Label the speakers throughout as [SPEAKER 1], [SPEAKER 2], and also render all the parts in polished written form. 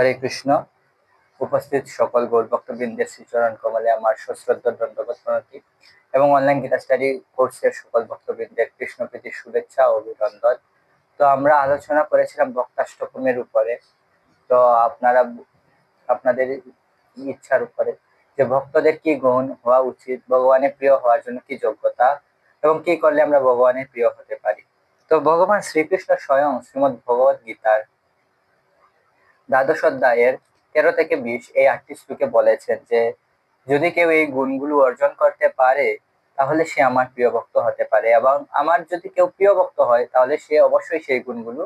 [SPEAKER 1] হরে কৃষ্ণ। উপস্থিত সকল গৌরভক্তবৃন্দের শ্রীচরণ কমলে আমার সশ্রদ্ধ দণ্ডবত প্রণতি এবং অনলাইন গীতা স্টাডি কোর্সের সকল ভক্তবৃন্দের কৃষ্ণপ্রীতির শুভেচ্ছা ও অভিনন্দন। তো আমরা আলোচনা করেছিলাম ভক্তাষ্টকমের উপরে। তো আপনাদের ইচ্ছার উপরে যে ভক্তদের কি গুণ হওয়া উচিত, ভগবানের প্রিয় হওয়ার জন্য কি যোগ্যতা এবং কি করলে আমরা ভগবানের প্রিয় হতে পারি। তো ভগবান শ্রীকৃষ্ণ স্বয়ং শ্রীমদ্ ভগবত গীতার দ্বাদশ অধ্যায়ের 13 থেকে 20 এই 8টি শ্লোকে বলেছেন যে যদি কেউ এই গুণগুলো অর্জন করতে পারে তাহলে সে আমার প্রিয় ভক্ত হতে পারে, এবং আমার যদি কেউ প্রিয় ভক্ত হয় তাহলে সে অবশ্যই সেই গুণগুলো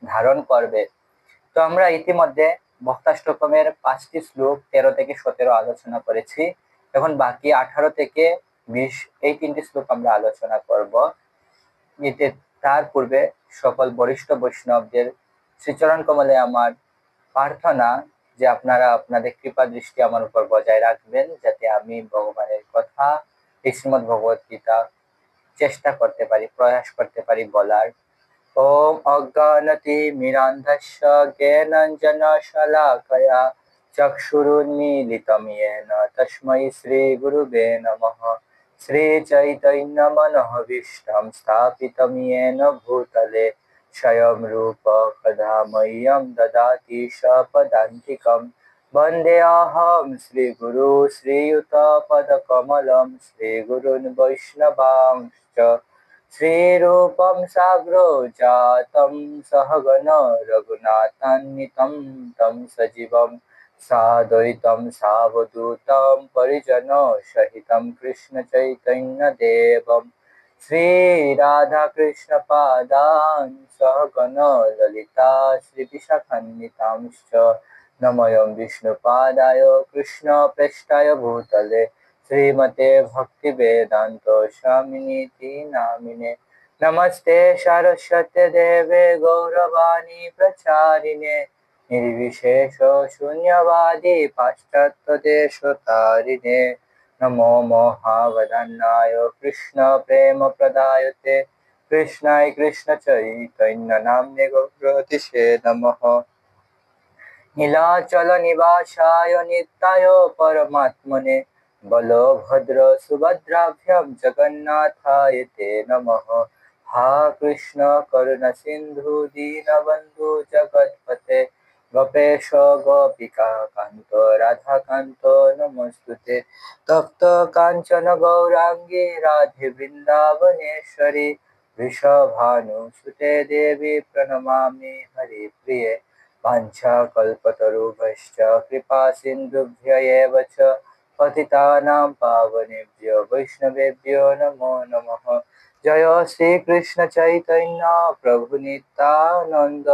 [SPEAKER 1] ধারণ করবে। তো আমরা ইতিমধ্যে ভক্তাষ্টকমের 5টি শ্লোক 13 থেকে 17 আলোচনা করেছি। এখন বাকি 18 থেকে 20 এই 3টি শ্লোক আমরা আলোচনা করব। তার পূর্বে সকল বরিষ্ঠ বৈষ্ণবদের শ্রীচরণ কমলে আমার প্রার্থনা যে আপনারা আপনাদের কৃপা দৃষ্টি আমার উপর বজায় রাখবেন, যাতে আমি ভগবানের কথা এই শ্রীমদ্ ভগবত গীতা চেষ্টা করতে পারি, প্রয়াস করতে পারি বলার। ওম অজ্ঞানতি মিরান্ধস্য জ্ঞানাঞ্জন শলাকয়া চক্ষুরুন্মীলিতম येन তস্मै শ্রী গুরুবে নমঃ। শ্রী চৈতন্য মনোভীষ্টং স্থাপিতম येन ভূতলে স্বয়ং রূপ কদা মह्यं দদাতি স্বপদান্তিকম। বন্দেऽহং শ্রীগুরু শ্রীयुतपदकमलं श्रीगुरून् वैष्णवांश्च श्रीरूपं साग्रजातं सहगण रघुनाथान्वितं तं सजीवं साद्वैतं सावधूतं परिजनसहितं कृष्णचैतन्यदेवं श्रीराधाकृष्णपादान् सहगण ललिता श्रीविशाखान्वितांश्च नमोऽयं विष्णुपादाय कृष्णप्रेष्ठाय भूतले श्रीमते भक्तिवेदांत स्वामिनीति नामिने। नमस्ते सरस्वती देवे गौरवाणी प्रचारिणे निर्विशेष शून्यवादी पाश्चात्य देशतारिणे। नमो महावदन्नाय कृष्ण प्रेम प्रदायते कृष्णाय कृष्ण चैतन्य नाम्ने गौरतिषे नमः। नीलाचल निवासाय नित्याय परमात्मने बलभद्र सुभद्राभ्यां जगन्नाथाय ते नमः। हा कृष्ण करुण सिंधु दीनबंधु जगत्पते गोपेश गोपिका कांत राधा कांत नमस्तुते। तप्त कांचन गौरांगी राधे वृंदावनेश्वरी वृषभानुसुते देवी प्रणमामि हरिप्रिये। वाञ्छाकल्पतरुभ्यश्च कृपा सिन्धुभ्य एव च पतितानां पावनेभ्यो वैष्णवेभ्यो नमो नमः। जय श्री कृष्ण चैतन्य प्रभु नित्यानंद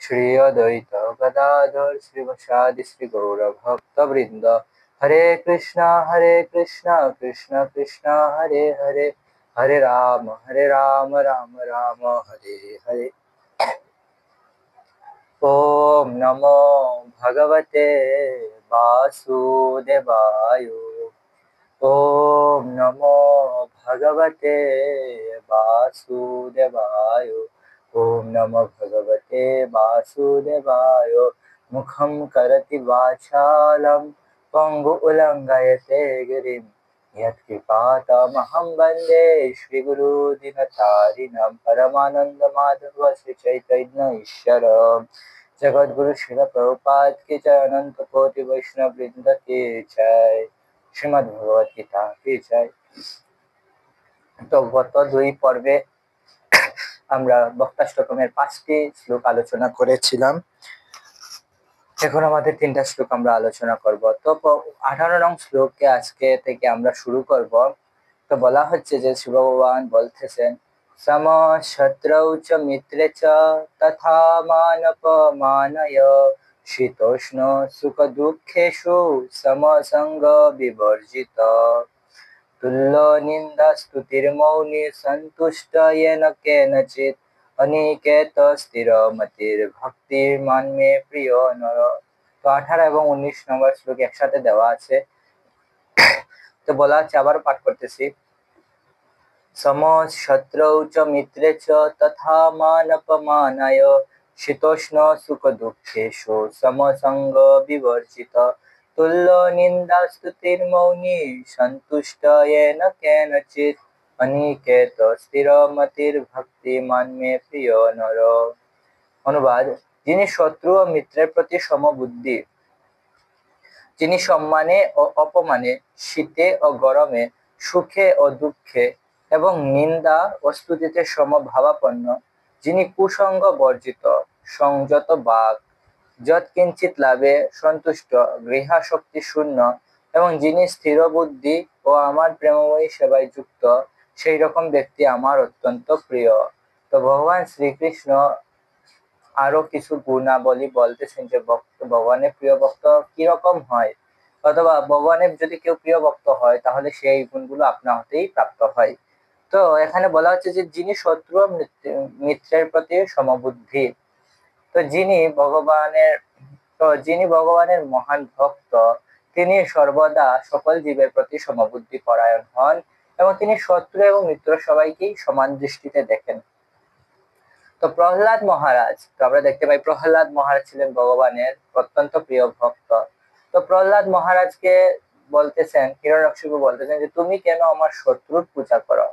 [SPEAKER 1] श्री अद्वैत गदाधर श्रीवासादि श्री गौर भक्तवृंद। हरे कृष्णा कृष्ण कृष्ण हरे हरे, हरे राम राम राम हरे हरे। ओम नमो भगवते वासुदेवाय। ओम नमो भगवते वासुदेवाय। ओम नमो भगवते वासुदेवाय। मुखं करति वाचालं पंगु उल्लंघयते गिरिं यत्कृपातमहं वन्दे श्रीगुरु दीनतारिणं परमानंद माधव श्री चैतन्य ईश्वरम्। जगद्गुरु श्रील प्रभुपाद की जय, अनंत कोटि वैष्णव वृंद की जय, শ্রীমদ্ ভগবত গীতা কি জয়। তো গত 2 পর্বে আমরা ভক্তাষ্টকমের 5টি শ্লোক আলোচনা করেছিলাম। এখন আমাদের 3টা শ্লোক আমরা আলোচনা করব। তো 18 নং শ্লোককে আজকে থেকে আমরা শুরু করব। তো বলা হচ্ছে যে শিব ভগবান বলতেছেন সম শত্রৌ চ মিত্রে চ তথা মানপমানয় শীতোষ্ণ সুখ দুঃখেষু সমসঙ্গ বিবর্জিত তুল্য নিন্দা স্তুতির মৌনি সন্তুষ্ট येन কেনচিৎ অনিকেত স্থির মতির ভক্তির মানমে প্রিয় নর। তো 18 এবং 19 নম্বর শ্লোক একসাথে দেওয়া আছে। তো বলা আছে, আবার পাঠ করতেছি। সম শত্রৌ চ মিত্রে চ তথা মানপমানয় শীতোষ্ণ সুখ দুঃখেষু সমসঙ্গ বিবর্জিত তুল্য নিন্দা স্তুতির মৌনী সন্তুষ্ট येन কেনচিৎ অনিকেত স্থিরমতির ভক্তিমান মে প্রিয় নর। অনুবাদ: যিনি শত্রু ও মিত্রের প্রতি সমবুদ্ধি, যিনি সম্মানে ও অপমানে, শীতে ও গরমে, সুখে ও দুঃখে এবং নিন্দা ও স্তুতিতে সমভাবাপন্ন, যিনি কুসঙ্গ বর্জিত, সংযত বাক, যৎকিঞ্চিৎ লাভে সন্তুষ্ট, গৃহাসক্তি শূন্য এবং যিনি স্থির বুদ্ধি ও আমার প্রেমময়ী সেবায় যুক্ত, সেই রকম ব্যক্তি আমার অত্যন্ত প্রিয়। তো ভগবান শ্রীকৃষ্ণ আরো কিছু গুণাবলী বলতেছেন যে ভগবানের প্রিয় ভক্ত কিরকম হয়, অথবা ভগবানের যদি কেউ প্রিয় ভক্ত হয় তাহলে সেই গুণগুলো আপনা হতেই প্রাপ্ত হয়। তো এখানে বলা হচ্ছে যে যিনি শত্রু ও মিত্রের প্রতি সমবুদ্ধি, তো যিনি ভগবানের মহান ভক্ত, তিনি সর্বদা সকল জীবের প্রতি সমবুদ্ধি পরায়ণ হন এবং তিনি শত্রু এবং মিত্র সবাইকেই সমান দৃষ্টিতে দেখেন। তো প্রহ্লাদ মহারাজ, তো আমরা দেখতে পাই প্রহ্লাদ মহারাজ ছিলেন ভগবানের অত্যন্ত প্রিয় ভক্ত। তো প্রহ্লাদ মহারাজকে বলতেছেন, হিরণ্যকশিপু বলতেছেন যে তুমি কেন আমার শত্রুর পূজা করো।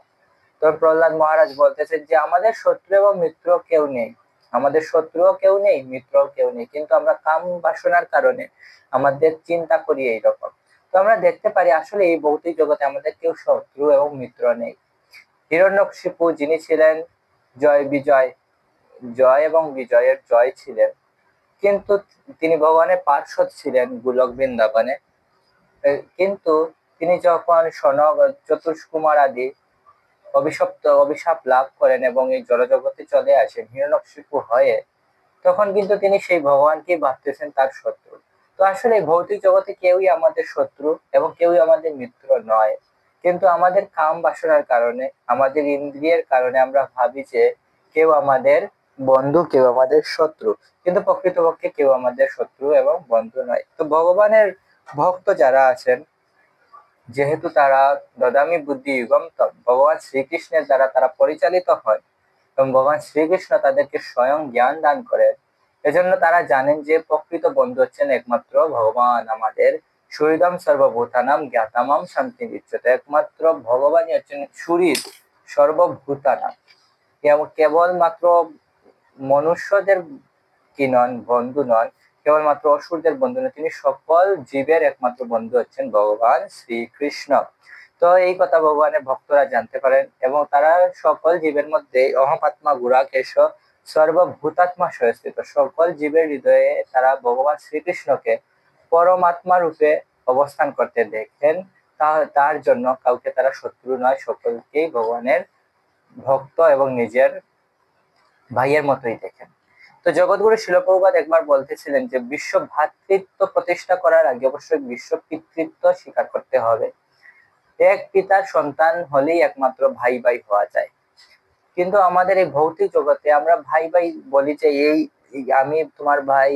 [SPEAKER 1] তো প্রহ্লাদ মহারাজ বলতেছেন যে আমাদের শত্রু এবং মিত্র কেউ নেই, আমাদের শত্রুও কেউ নেই, মিত্রও কেউ নেই, কিন্তু আমরা কাম বাসনার কারণে আমাদের চিন্তা করি এইরকম। তো আমরা দেখতে পারি আসলে এই ভৌতিক জগতে আমাদের কেউ শত্রু এবং মিত্র নেই। হিরণ্যকশিপু যিনি ছিলেন জয় বিজয়, জয় এবং বিজয়ের জয় ছিলেন, কিন্তু তিনি ভগবানের পার্ষদ ছিলেন গোলক বৃন্দাবনে। কিন্তু তিনি যখন সনক, চতুষ্কুমার আদি অভিশাপ লাভ করেন এবং এই জড়জগতে চলে আসেন হিরণ্যকশিপু হয়ে, তখন কিন্তু তিনি সেই ভগবানকেই ভাবতেছেন তার শত্রু। তো আসলে ভৌতিক জগতে কেউই আমাদের শত্রু এবং কেউই আমাদের মিত্র নয়, কিন্তু আমাদের কাম বাসনার কারণে, আমাদের ইন্দ্রিয়ের কারণে আমরা ভাবি যে কেউ আমাদের বন্ধু, কেউ আমাদের শত্রু, কিন্তু প্রকৃতপক্ষে কেউ আমাদের শত্রু এবং বন্ধু নয়। তো ভগবানের ভক্ত যারা আছেন, যেহেতু তারা দদামি বুদ্ধি যুগম তম, ভগবান শ্রীকৃষ্ণের দ্বারা তারা পরিচালিত হয় এবং ভগবান শ্রীকৃষ্ণ তাদেরকে স্বয়ং জ্ঞান দান করেন, এজন্য তারা জানেন যে প্রকৃত বন্ধু হচ্ছেন একমাত্র ভগবান আমাদের। সুহৃদম সর্বভূতানাম জ্ঞাতামাম শান্তি বিচ্যতে, একমাত্র ভগবানই হচ্ছেন সুহৃদ সর্বভূতানাম, কেবলমাত্র মনুষ্যদের কি নন, বন্ধু নন, কেবলমাত্র অসুরদের বন্ধু নন, তিনি সকল জীবের একমাত্র বন্ধু হচ্ছেন ভগবান শ্রীকৃষ্ণ। তো এই কথা ভগবানের ভক্তরা জানতে পারেন এবং তারা সকল জীবের মধ্যে অহমাত্মা গুড়াকেশ সর্বভূতাত্মা সহস্থিত, সকল জীবের হৃদয়ে তারা ভগবান শ্রীকৃষ্ণকে পরমাত্মা রূপে অবস্থান করতে দেখেন। তার জন্য কাউকে তারা শত্রু নয়, সকলকেই ভগবানের ভক্ত এবং নিজের ভাইয়ের মতোই দেখেন। তো জগৎগুরু শিল প্রভুপাদ একবার বলতেছিলেন যে বিশ্ব ভ্রাতৃত্ব প্রতিষ্ঠা করার আগে অবশ্যই বিশ্ব পিতৃত্ব স্বীকার করতে হবে। এক পিতার সন্তান হলেই একমাত্র ভাই ভাই হওয়া যায়, কিন্তু আমাদের এই ভৌতিক জগতে আমরা ভাই ভাই বলি যে এই আমি তোমার ভাই,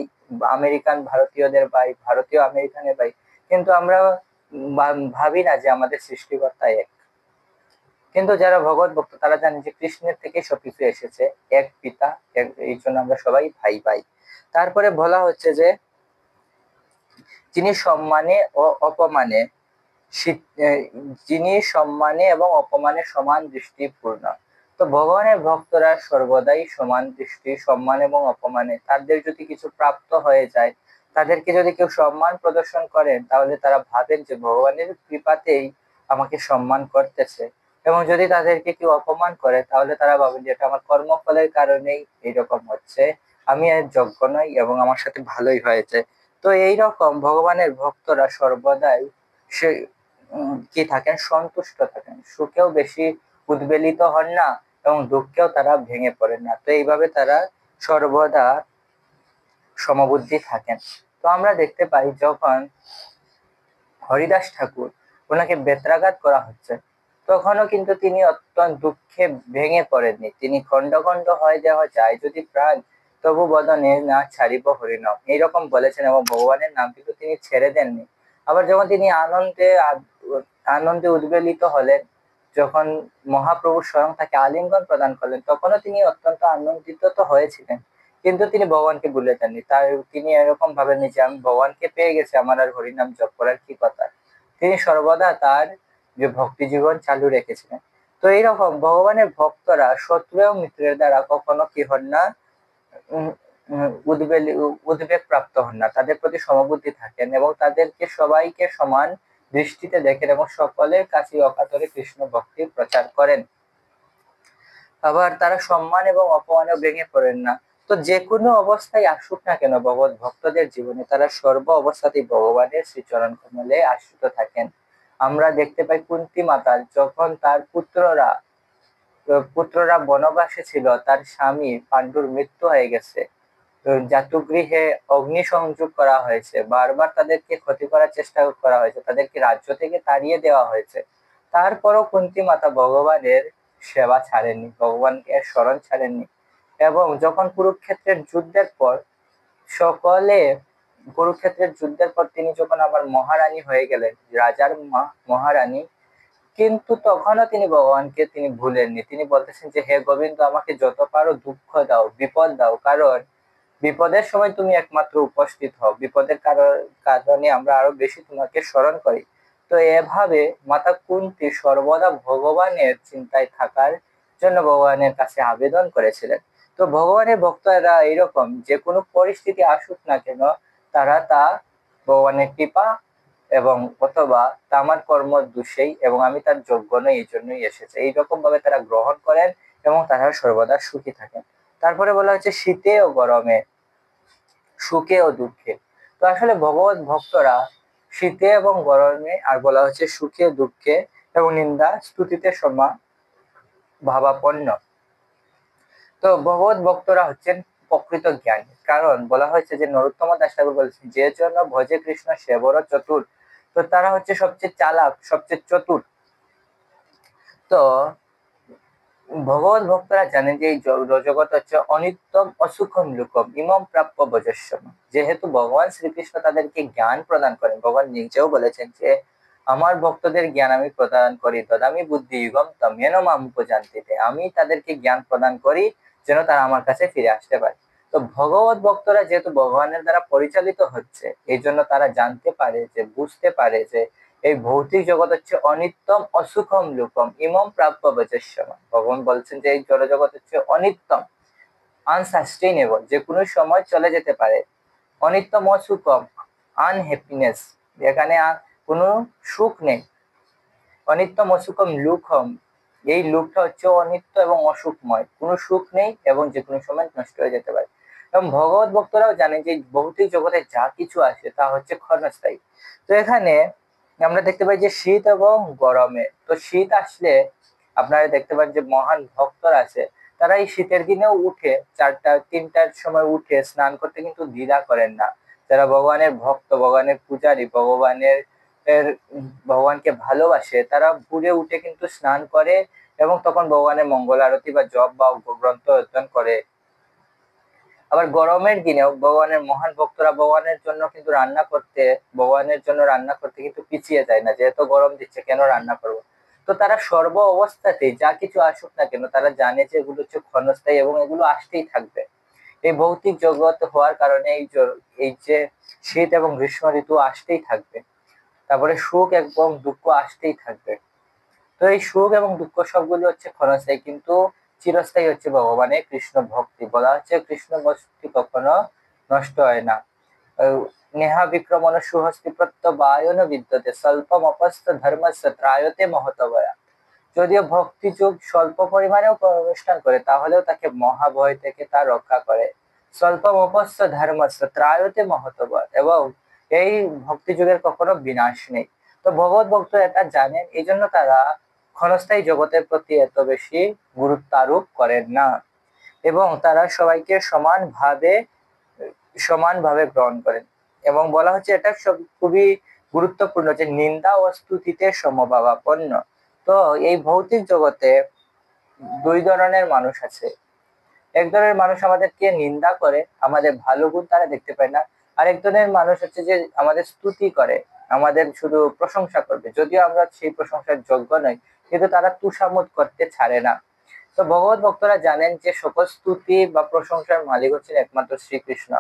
[SPEAKER 1] আমেরিকান ভারতীয়দের ভাই, ভারতীয় আমেরিকানের ভাই, কিন্তু আমরা ভাবি না যে আমাদের সৃষ্টিকর্তা এক। কিন্তু যারা ভগবত ভক্ত তারা জানে যে কৃষ্ণের থেকে সবকিছু এসেছে, এক পিতা, এই জন্য আমরা সবাই ভাই ভাই। তারপরে বলা হচ্ছে যে যিনি সম্মানে ও অপমানে, যিনি সম্মানে এবং অপমানে সমান দৃষ্টিপূর্ণ। তো ভগবানের ভক্তরা সর্বদাই সমান দৃষ্টি, সম্মান এবং অপমানে, তাদের যদি কিছু প্রাপ্ত হয়ে যায়, তাদেরকে যদি কেউ সম্মান প্রদর্শন করেন, তাহলে তারা ভাবেন যে ভগবানের কৃপাতেই আমাকে সম্মান করতেছে, এবং যদি তাদেরকে কেউ অপমান করে তাহলে তারা ভাবেন যে এটা আমার কর্মফলের কারণেই এইরকম হচ্ছে, আমি এর যোগ্য নই এবং আমার সাথে ভালোই হয়েছে। তো এইরকম ভগবানের ভক্তরা সর্বদাই সে কি থাকেন, সন্তুষ্ট থাকেন, সুখেও বেশি উদ্বেলিত হন না এবং দুঃখেও তারা ভেঙে পড়েন না। তো এইভাবে তারা সর্বদা সমবুদ্ধি থাকেন। তো আমরা দেখতে পাই যখন হরিদাস ঠাকুর, ওনাকে বেত্রাঘাত করা হচ্ছে, তখনও কিন্তু তিনি অত্যন্ত দুঃখে ভেঙে পড়েননি। তিনি খন্ড খন্ড হয়ে যাওয়া যায় যদি প্রাণ, তবু বদনে না ছাড়িব হরিনাম, এইরকম বলেছেন এবং ভগবানের নাম কিন্তু তিনি ছেড়ে দেননি। আবার যখন তিনি আনন্দে উদ্বেলিত হলেন, যখন মহাপ্রভু স্বয়ং তাকে আলিঙ্গন প্রদান করলেন, তখনও তিনি অত্যন্ত আনন্দিত তো হয়েছিলেন, কিন্তু তিনি ভগবানকে ভুলে যাননি। তিনি এরকম ভাবেননি যে আমি ভগবানকে পেয়ে গেছি, আমার আর হরিনাম জপ করার কি কথা। তিনি সর্বদা তার যে ভক্তি জীবন চালু রেখেছিলেন। তো এইরকম ভগবানের ভক্তরা শত্রু এবং মিত্রের দ্বারা কখনো কি হন না, উম, উদ্বেগ প্রাপ্ত হন না, তাদের প্রতি সমবুদ্ধি থাকেন এবং তাদেরকে সবাইকে সমান দৃষ্টিতে দেখেন এবং সকলের কাছে অকাতরে কৃষ্ণ ভক্তি প্রচার করেন। আবার তারা সম্মান এবং অপমানে ভেঙে পড়েন না। তো যে কোনো অবস্থায় আসুক না কেন ভগবত ভক্তদের জীবনে, তারা সর্ব অবস্থাতেই ভগবানের শ্রীচরণ কমলে আশ্রিত থাকেন। আমরা দেখতে পাই কুন্তী মাতা যখন তার পুত্ররা বনবাসে ছিল, তার স্বামী পাণ্ডুর মৃত্যু হয়ে গেছে, জাতুগৃহে অগ্নি সংযোগ করা হয়েছে, বারবার তাদেরকে ক্ষতি করার চেষ্টা করা হয়েছে, তাদেরকে রাজ্য থেকে তাড়িয়ে দেওয়া হয়েছে, তারপরও কুন্তী মাতা ভগবানের সেবা ছাড়েননি, ভগবানকে স্মরণ ছাড়েননি। এবং যখন সকলে কুরুক্ষেত্রের যুদ্ধের পর তিনি যখন আবার মহারানী হয়ে গেলেন, রাজার মহারানী, কিন্তু তখনও তিনি ভগবানকে তিনি ভুলেননি। তিনি বলতেছেন যে হে গোবিন্দ, আমাকে যত পারো দুঃখ দাও, বিপদ দাও, কারণ বিপদের সময় তুমি একমাত্র উপস্থিত হও, বিপদের কারণে আমরা আরো বেশি তোমাকে স্মরণ করি। তো এভাবে মাতা কুন্তী সর্বদা ভগবানের চিন্তায় থাকার জন্য ভগবানের কাছে আবেদন করেছিলেন। তো ভগবানের ভক্তরা এরকম, যে কোনো পরিস্থিতি আসুক না কেন, তারা তা ভগবানের কৃপা এবং অথবা আমার কর্ম দোষেই এবং আমি তার যোগ্য নই এই জন্যই এসেছে, এইরকম ভাবে তারা গ্রহণ করেন এবং তারা সর্বদা সুখী থাকেন। তারপরে বলা হচ্ছে শীতে ও গরমে, সুখে ও দুঃখে। তো আসলে ভগবত ভক্তরা শীতে এবং গরমে, আর বলা হচ্ছে সুখে দুঃখে এবং নিন্দা স্তুতিতে সমা ভাবাপন্ন। তো ভগবত ভক্তরা হচ্ছেন প্রকৃত জ্ঞানী, কারণ বলা হয়েছে যে নরোত্তম দাস ঠাকুর বলেছেন, যে জন্য ভজে কৃষ্ণ সেবর চতুর। তো তারা হচ্ছে সবচেয়ে চালাক, সবচেয়ে চতুর। তো ভগবত ভক্তরা জানেন যে এই জগৎ হচ্ছে অনিত্যম অসুখম লুকম ইমম প্রাপ্য ভজস্যম। যেহেতু ভগবান শ্রীকৃষ্ণ তাদেরকে জ্ঞান প্রদান করেন, ভগবান নিজেও বলেছেন যে আমার ভক্তদের জ্ঞান আমি প্রদান করি, তদামি বুদ্ধি যুগম তমেন মাম উপযান্তিতে, আমি তাদেরকে জ্ঞান প্রদান করি যেন তারা আমার কাছে ফিরে আসতে পারে। তো ভগবত ভক্তরা যেহেতু ভগবানের দ্বারা পরিচালিত হচ্ছে, এই জন্য তারা জানতে পারে, যে বুঝতে পারে যে এই ভৌতিক জগৎ হচ্ছে অনিত্যম অসুখম লুকম ইমম প্রাপ্য বচস্যম। ভগবান বলছেন যে এই জড় জগৎ হচ্ছে অনিত্যম, আনসাস্টেইনেবল, যে কোনো সময় চলে যেতে পারে। অনিত্যম অসুখম, আনহ্যাপিনেস, এখানে কোনো সুখ নেই। অনিত্যম অসুখম লুকম, এই লুকটা হচ্ছে অনিত্য এবং অসুখময়, কোনো সুখ নেই এবং যে কোনো সময় নষ্ট হয়ে যেতে পারে। এবং ভগবত ভক্তরাও জানে যে ভৌতিক জগতে যা কিছু আছে তা হচ্ছে ক্ষণস্থায়ী। তো এখানে আমরা দেখতে পাই যে শীত এবং গরমে, তো শীত আসলে আপনারা দেখতে পান যে মহান ভক্তরা আছে, তারা এই শীতের দিনেও উঠে 4টা 3টার সময় উঠে স্নান করতে কিন্তু দ্বিধা করেন না। যারা ভগবানের ভক্ত, ভগবানের পূজারী, ভগবানকে ভালোবাসে, তারা ভোরে উঠে কিন্তু স্নান করে এবং তখন ভগবানের মঙ্গল আরতি বা জপ বা গ্রন্থ অধ্যয়ন করে। আবার গরমের দিনেও ভগবানের মহান ভক্তরা ভগবানের জন্য রান্না করতে কিন্তু পিছিয়ে যায় না, যেহেতু গরম দিচ্ছে কেন রান্না করব। তো তারা সর্ব অবস্থাতেই যা কিছু আসুক না কেন, তারা জানে যে এগুলো হচ্ছে ক্ষণস্থায়ী এবং এগুলো আসতেই থাকবে। এই ভৌতিক জগৎ হওয়ার কারণে এই যে শীত এবং গ্রীষ্ম ঋতু আসতেই থাকবে, তারপরে সুখ এবং দুঃখ আসতেই থাকবে। তো এই সুখ এবং দুঃখ সবগুলো হচ্ছে ক্ষণস্থায়ী, কিন্তু চিরস্থায়ী হচ্ছে ভগবানের কৃষ্ণ ভক্তি। বলা হচ্ছে কৃষ্ণ ভক্তি কখনো নষ্ট হয় না। নেহা বিক্রমণ সুহস্তি প্রত্যবায়ন বিদ্যতে স্বল্পম অপস্থ ধর্মস্য ত্রায়তে মহতবয়া। যদিও ভক্তি যুগ স্বল্প পরিমাণেও অনুষ্ঠান করে, তাহলেও তাকে মহাভয় থেকে তা রক্ষা করে। স্বল্পম অপস্থ ধর্মস্য ত্রায়তে মহতবয়া, এবং এই ভক্তি যুগের কখনো বিনাশ নেই। তো ভগবত ভক্ত এটা জানেন, এই জন্য তারা ক্ষণস্থায়ী জগতের প্রতি এত বেশি গুরুত্ব আরোপ করেন না এবং তারা সবাইকে সমানভাবে গ্রহণ করেন। এবং বলা হচ্ছে এটা খুবই গুরুত্বপূর্ণ যে নিন্দা ও স্তুতিতে সমভাবাপন্ন। তো এই ভৌতিক জগতে দুই ধরনের মানুষ আছে। এক ধরনের মানুষ আমাদেরকে নিন্দা করে, আমাদের ভালো গুণ তারা দেখতে পায় না। আরেক ধরনের মানুষ হচ্ছে যে আমাদের স্তুতি করে, আমাদের শুধু প্রশংসা করবে, যদিও আমরা সেই প্রশংসার যোগ্য নই, কিন্তু তারা তুষামোদ করতে ছাড়ে না। তো ভগবত ভক্তরা জানেন যে সকল স্তুতি বা প্রশংসার মালিক হচ্ছেন একমাত্র শ্রীকৃষ্ণ।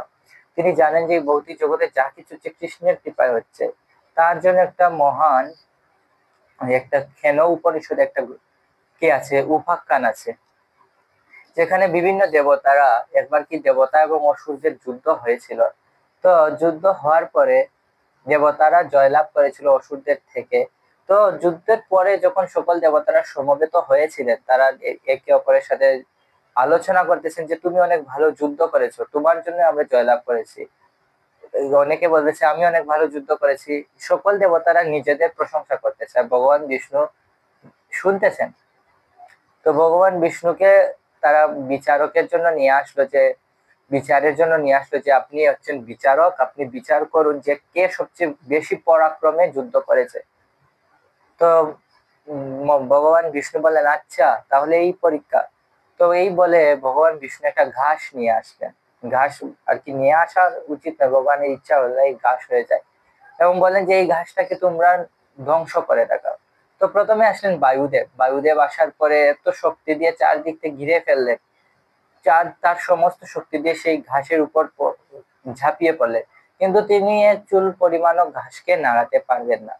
[SPEAKER 1] তিনি জানেন যে এই ভৌতিক জগতে যা কিছু হচ্ছে কৃষ্ণের কৃপায় হচ্ছে। তার জন্য একটা মহান একটা খেন উপনিষদ একটা কি আছে, উপাখ্যান আছে, যেখানে বিভিন্ন দেবতারা, একবার কি দেবতা এবং অসুরদের যুদ্ধ হয়েছিল। তো যুদ্ধ হওয়ার পরে দেবতারা জয়লাভ করেছিল অসুরদের থেকে। তো যুদ্ধের পরে যখন সকল দেবতারা সমবেত হয়েছিলেন, তারা একে অপরের সাথে আলোচনা করতেছেন যে তুমি অনেক ভালো যুদ্ধ করেছো, তোমার জন্য আমরা জয়লাভ করেছি। অনেকে বলতেছে আমি অনেক ভালো যুদ্ধ করেছি। সকল দেবতারা নিজেদের প্রশংসা করতেছে আর ভগবান বিষ্ণু শুনতেছেন। তো ভগবান বিষ্ণুকে তারা বিচারকের জন্য নিয়ে আসলো, যে বিচারের জন্য নিয়ে আসলো যে আপনি হচ্ছেন বিচারক, আপনি বিচার করুন যে কে সবচেয়ে বেশি পরাক্রমে যুদ্ধ করেছে। তো ভগবান বিষ্ণু বললেন আচ্ছা তাহলে এই পরীক্ষা। তো এই বলে ভগবান বিষ্ণু একটা ঘাস নিয়ে আসলেন। ঘাস আর কি নিয়ে আসা উচিত না, ভগবানের ইচ্ছা হলে এই ঘাস হয়ে যায়, এবং বলেন যে এই ঘাসটাকে তোমরা ধ্বংস করে দেখাও। তো প্রথমে আসলেন বায়ুদেব। বায়ুদেব আসার পরে এত শক্তি দিয়ে চারদিক থেকে ঘিরে ফেললেন, তার সমস্ত শক্তি দিয়ে সেই ঘাসের উপর ঝাঁপিয়ে পড়লেন, কিন্তু তিনি এক চুল পরিমাণও ঘাসকে নাড়াতে পারলেন না।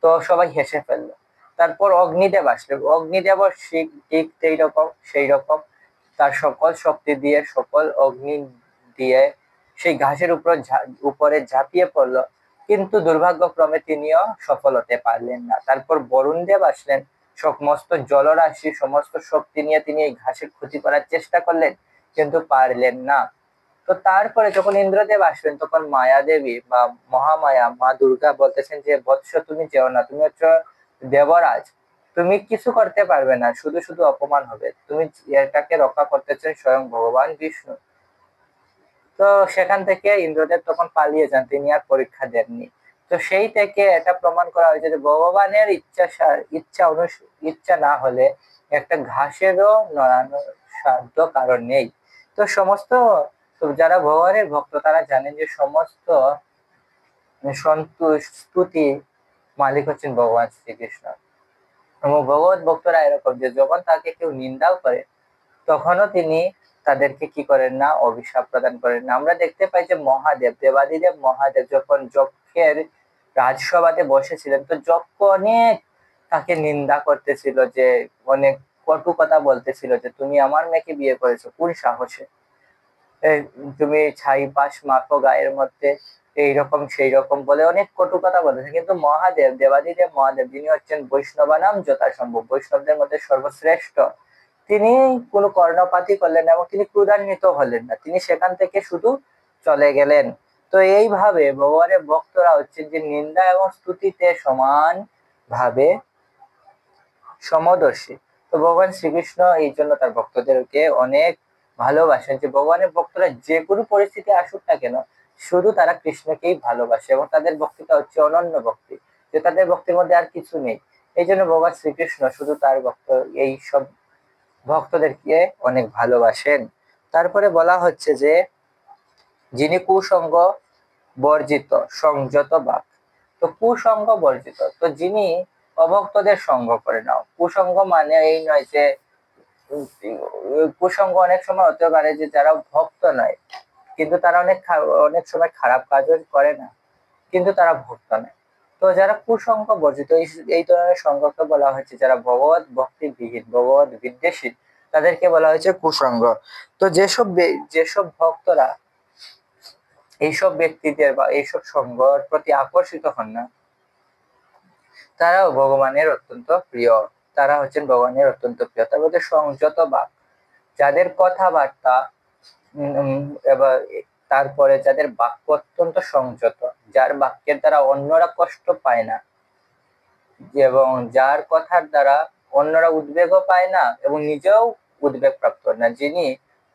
[SPEAKER 1] তো সবাই হেসে ফেললো। তারপর অগ্নিদেব আসলেন। অগ্নিদেব ঠিক সেই রকম তার সকল শক্তি দিয়ে, সকল অগ্নি দিয়ে সেই ঘাসের উপরে ঝাঁপিয়ে পড়লো, কিন্তু দুর্ভাগ্যক্রমে তিনিও সফল হতে পারলেন না। তারপর বরুণ দেব আসলেন। সমস্ত জলরাশি, সমস্ত শক্তি নিয়ে তিনি এই ঘাসের ক্ষতি করার চেষ্টা করলেন, কিন্তু পারলেন না। তো তারপরে যখন ইন্দ্রদেব আসলেন, তখন মায়া দেবী বা মহামায়া মা দুর্গা বলতেছেন যে বৎস তুমি যেও না, তুমি হচ্ছে দেবরাজ, তুমি কিছু করতে পারবে না, শুধু শুধু অপমান হবে, তুমি এটাকে রক্ষা করতেছেন স্বয়ং ভগবান বিষ্ণু। তো সেখান থেকে ইন্দ্রদেব তখন পালিয়ে যান, তিনি আর পরীক্ষা দেননি। তো সেই থেকে এটা প্রমাণ করা হয়েছে যে ভগবানের ইচ্ছা না হলে একটা ঘাসেরও নড়ানোর সাধ্য কারণ নেই। তো সমস্ত যারা ভগবানের ভক্ত তারা জানেন যে সমস্ত স্তুতি মালিক হচ্ছেন ভগবান শ্রীকৃষ্ণ। এবং ভগবত ভক্তরা এরকম যে যখন তাকে কেউ নিন্দাও করে, তখনও তিনি তাদেরকে কি করেন না, অভিশাপ প্রদান করেন না। আমরা দেখতে পাই যে মহাদেব, দেবাদিদেব মহাদেব যখন যক্ষের রাজসভাতে বসেছিলেন, তো যক্ষ অনেক তাকে নিন্দা করতেছিল, যে অনেক কটু কথা বলতেছিল যে তুমি আমার মেয়েকে বিয়ে করেছো কোন সাহসে, তুমি ছাই পাশ মাখো গায়ের মধ্যে, এইরকম সেই রকম বলে অনেক কটু কথা বলেছে। কিন্তু মহাদেব, দেবাদিদেব মহাদেব, যিনি হচ্ছেন বৈষ্ণবানাম যথাসম্ভব, বৈষ্ণবদের মধ্যে সর্বশ্রেষ্ঠ, তিনি কোনো কর্ণপাতই করলেন না এবং তিনি ক্রোধান্বিত হলেন না, তিনি সেখান থেকে শুধু চলে গেলেন। তো এইভাবে ভগবানের ভক্তরা হচ্ছে যে নিন্দা এবং স্তুতিতে সমান ভাবে সমদর্শী। তো ভগবান শ্রীকৃষ্ণ এই জন্য তার ভক্তদেরকে অনেক ভালোবাসেন, যে ভগবানের ভক্তরা যে কোনো পরিস্থিতি আসুক না কেন, শুধু তারা কৃষ্ণকেই ভালোবাসে এবং তাদের ভক্তিটা হচ্ছে অনন্য ভক্তি, যে তাদের ভক্তির মধ্যে আর কিছু নেই। এই জন্য ভগবান শ্রীকৃষ্ণ শুধু তার ভক্ত এই সব ভক্তদেরকে অনেক ভালোবাসেন। তারপরে বলা হচ্ছে যে যিনি কুসঙ্গ বর্জিত, সংযত বাক। তো কুসঙ্গ বর্জিত, তো যিনি অভক্তদের সঙ্গ করে নাও। কুসঙ্গ মানে এই নয় যে কুসঙ্গ অনেক সময় হতে পারে যে যারা ভক্ত নয়, কিন্তু তারা অনেক সময় খারাপ কাজও করে না, কিন্তু তারা ভক্ত নয়। তো যারা কুসঙ্গ বর্জিত, এই ধরনের সঙ্গকে বলা হয়েছে যারা ভগবত ভক্তি বিহীন, ভগবত বিদ্বেষী, তাদেরকে বলা হয়েছে কুসঙ্গ। তো যেসব ভক্তরা এইসব ব্যক্তিদের বা এইসব সঙ্গর প্রতি আকর্ষিত হন না, তারাও ভগবানের অত্যন্ত প্রিয়, তারা হচ্ছেন ভগবানের অত্যন্ত প্রিয়। তার মধ্যে সংযত বাক, যাদের কথাবার্তা এবার তারপরে যাদের বাক্য অত্যন্ত সংযত, যার বাক্যের দ্বারা অন্যরা কষ্ট পায় না, এবং যার কথার দ্বারা অন্যরা উদ্বেগও পায় না এবং নিজেও উদ্বেগ প্রাপ্ত না, যিনি